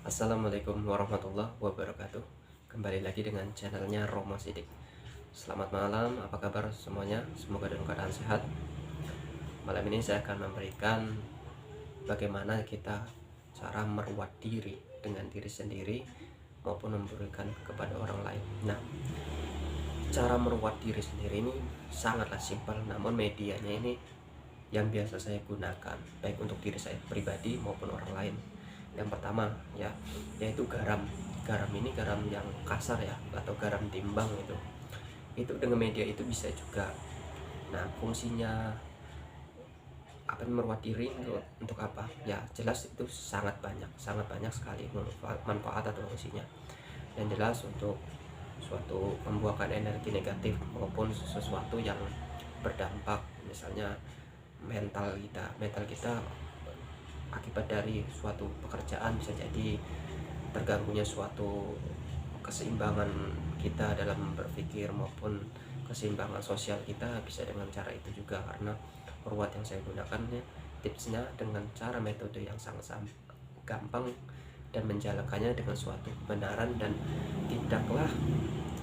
Assalamualaikum warahmatullahi wabarakatuh. Kembali lagi dengan channelnya Romo Sidik. Selamat malam, apa kabar semuanya? Semoga dalam keadaan sehat. Malam ini saya akan memberikan bagaimana kita cara merawat diri dengan diri sendiri maupun memberikan kepada orang lain. Nah, cara merawat diri sendiri ini sangatlah simpel, namun medianya ini yang biasa saya gunakan baik untuk diri saya pribadi maupun orang lain. Yang pertama ya, yaitu garam. Garam ini garam yang kasar ya, atau garam timbang itu dengan media itu bisa juga. Nah, fungsinya apa, merawat diri untuk apa ya, jelas itu sangat banyak sekali manfaat atau fungsinya. Yang jelas untuk suatu membuahkan energi negatif maupun sesuatu yang berdampak, misalnya mental kita akibat dari suatu pekerjaan, bisa jadi terganggunya suatu keseimbangan kita dalam berpikir maupun keseimbangan sosial kita, bisa dengan cara itu juga. Karena perawat yang saya gunakan tipsnya dengan cara metode yang sangat gampang dan menjalankannya dengan suatu kebenaran dan tidak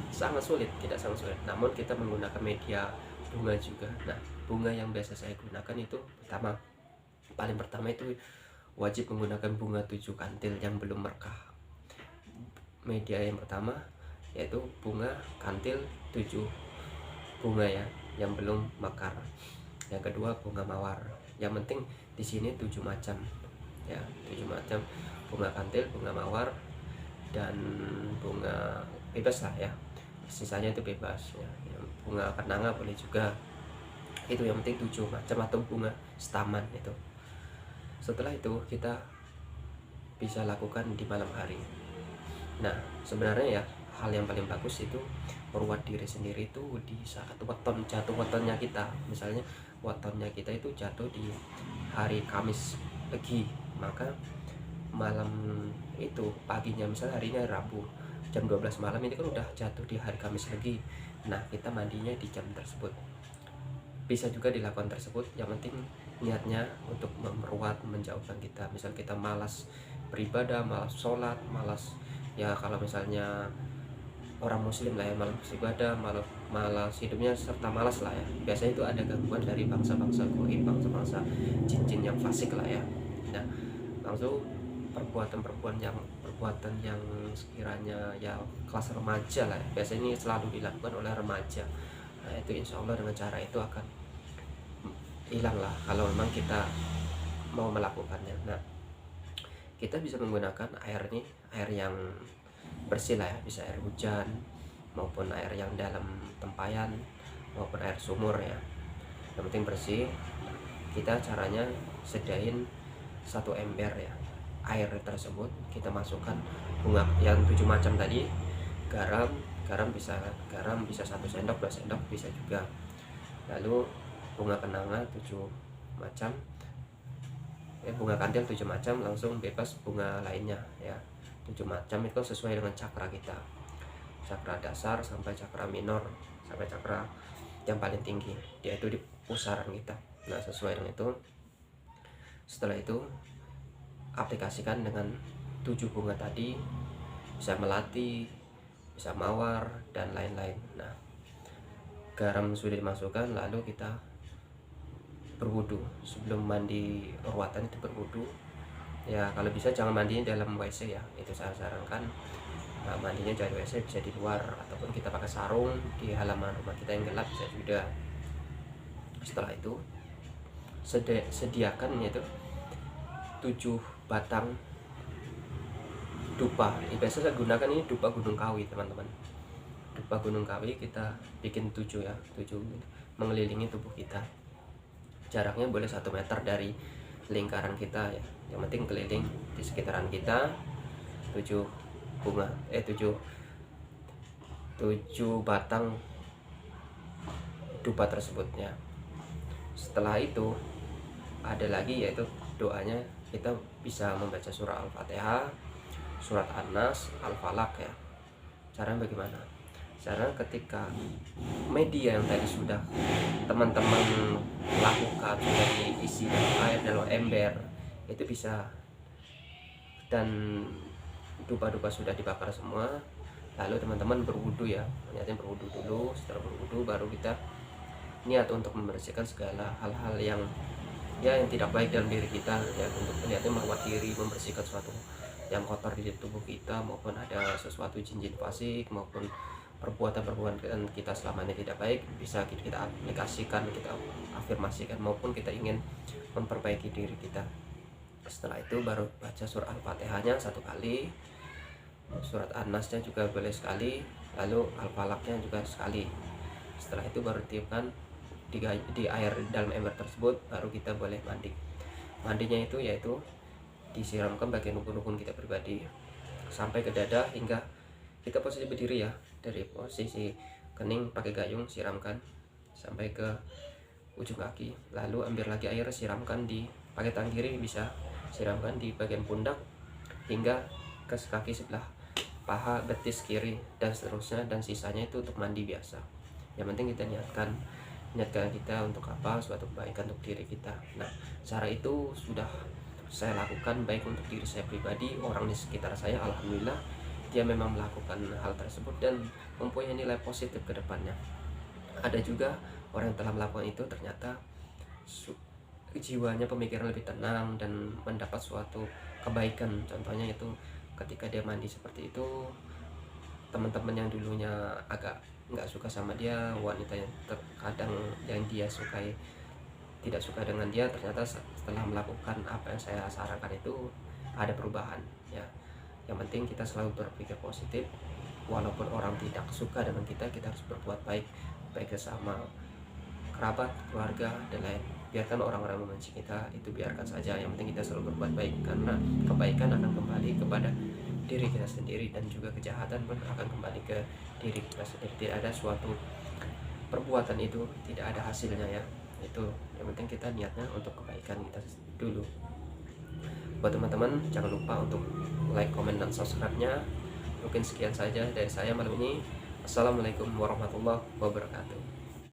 sangat sulit, namun kita menggunakan media bunga juga. Nah, bunga yang biasa saya gunakan itu paling pertama itu wajib menggunakan bunga 7 kantil yang belum mekar. Media yang pertama yaitu bunga kantil 7 bunga ya, yang belum mekar. Yang kedua bunga mawar. Yang penting di sini 7 macam ya, 7 macam bunga kantil, bunga mawar, dan bunga bebas lah ya, sisanya itu bebas ya. Bunga kenanga boleh juga, itu yang penting 7 macam, atau bunga staman itu. Setelah itu kita bisa lakukan di malam hari. Nah, sebenarnya ya, hal yang paling bagus itu merawat diri sendiri itu di saat wetonnya kita. Misalnya wetonnya kita itu jatuh di hari Kamis pagi, maka malam itu paginya, misalnya harinya Rabu jam 12 malam, ini kan udah jatuh di hari Kamis lagi. Nah, kita mandinya di jam tersebut. Bisa juga dilakukan tersebut, yang penting niatnya untuk merawat, menjauhkan kita. Misal kita malas beribadah, malas sholat, malas ya, kalau misalnya orang muslim lah ya, malas beribadah, malas hidupnya, serta malas lah ya. Biasanya itu ada gangguan dari bangsa-bangsa goib, bangsa-bangsa jin-jin yang fasik lah ya. Nah, langsung perbuatan yang sekiranya ya kelas remaja lah ya. Biasanya ini selalu dilakukan oleh remaja. Nah, itu insya Allah dengan cara itu akan hilang lah kalau memang kita mau melakukannya. Nah, kita bisa menggunakan air yang bersih lah ya, bisa air hujan maupun air yang dalam tempayan maupun air sumur ya, yang penting bersih. Kita caranya sedain 1 ember ya, air tersebut kita masukkan bunga yang 7 macam tadi, garam bisa 1 sendok 2 sendok bisa juga, lalu bunga kenanga 7 macam bunga kantil 7 macam, langsung bebas bunga lainnya ya. 7 macam itu sesuai dengan cakra kita, cakra dasar sampai cakra minor, sampai cakra yang paling tinggi, yaitu di pusaran kita. Nah, sesuai dengan itu. Setelah itu aplikasikan dengan 7 bunga tadi, bisa melati, bisa mawar, dan lain-lain. Nah, garam sudah dimasukkan, lalu kita berwudu. Sebelum mandi ruatan itu berwudu ya, kalau bisa jangan mandinya dalam WC ya, itu saya sarankan. Nah, mandinya dari WC bisa di luar, ataupun kita pakai sarung di halaman rumah kita yang gelap bisa juga. Setelah itu sediakan yaitu 7 batang dupa. Biasa saya gunakan ini dupa gunung kawi teman-teman. Dupa gunung kawi kita bikin 7 ya, 7 mengelilingi tubuh kita. Jaraknya boleh 1 meter dari lingkaran kita ya, yang penting keliling di sekitaran kita. 7 batang dupa tersebutnya. Setelah itu ada lagi yaitu doanya, kita bisa membaca surah Al-Fatihah, surat An-Nas, Al-Falaq ya. Caranya bagaimana? Cara ketika media yang tadi sudah teman-teman lakukan, sudah diisi dengan air dalam ember, itu bisa, dan dupa-dupa sudah dibakar semua, lalu teman-teman berwudu ya, niatnya berwudu dulu. Setelah berwudu baru kita niat untuk membersihkan segala hal-hal yang yang tidak baik dalam diri kita ya, untuk niatnya merawat diri, membersihkan sesuatu yang kotor di tubuh kita, maupun ada sesuatu jin-jin fasik maupun perbuatan-perbuatan kita selama ini tidak baik, bisa kita aplikasikan, kita afirmasikan, maupun kita ingin memperbaiki diri kita. Setelah itu baru baca surah Al-Fatihahnya 1 kali, surat An-Nasnya juga boleh sekali, lalu Al-Falaqnya juga sekali. Setelah itu baru tiupkan di air dalam ember tersebut, baru kita boleh mandi. Mandinya itu yaitu disiramkan bagian ukun-ukun kita pribadi sampai ke dada, hingga kita posisi berdiri ya, dari posisi kening pakai gayung siramkan sampai ke ujung kaki, lalu ambil lagi air siramkan di pakai tangan kiri, bisa siramkan di bagian pundak hingga ke kaki sebelah paha, betis kiri, dan seterusnya, dan sisanya itu untuk mandi biasa. Yang penting kita niatkan kita untuk apa, suatu kebaikan untuk diri kita. Nah, cara itu sudah saya lakukan baik untuk diri saya pribadi, orang di sekitar saya, alhamdulillah dia memang melakukan hal tersebut dan mempunyai nilai positif ke depannya. Ada juga orang yang telah melakukan itu ternyata jiwanya, pemikiran lebih tenang dan mendapat suatu kebaikan. Contohnya itu ketika dia mandi seperti itu, teman-teman yang dulunya agak nggak suka sama dia, wanita yang terkadang yang dia sukai tidak suka dengan dia, ternyata setelah melakukan apa yang saya sarankan itu ada perubahan ya. Yang penting kita selalu berpikir positif, walaupun orang tidak suka dengan kita, kita harus berbuat baik, baik sesama kerabat, keluarga, dan lain. Biarkan orang-orang membenci kita, itu biarkan saja, yang penting kita selalu berbuat baik, karena kebaikan akan kembali kepada diri kita sendiri, dan juga kejahatan pun akan kembali ke diri kita sendiri. Tidak ada suatu perbuatan itu tidak ada hasilnya ya. Itu yang penting kita niatnya untuk kebaikan kita dulu. Buat teman-teman jangan lupa untuk like, komen, dan subscribe-nya. Mungkin sekian saja dari saya malam ini. Assalamualaikum warahmatullahi wabarakatuh.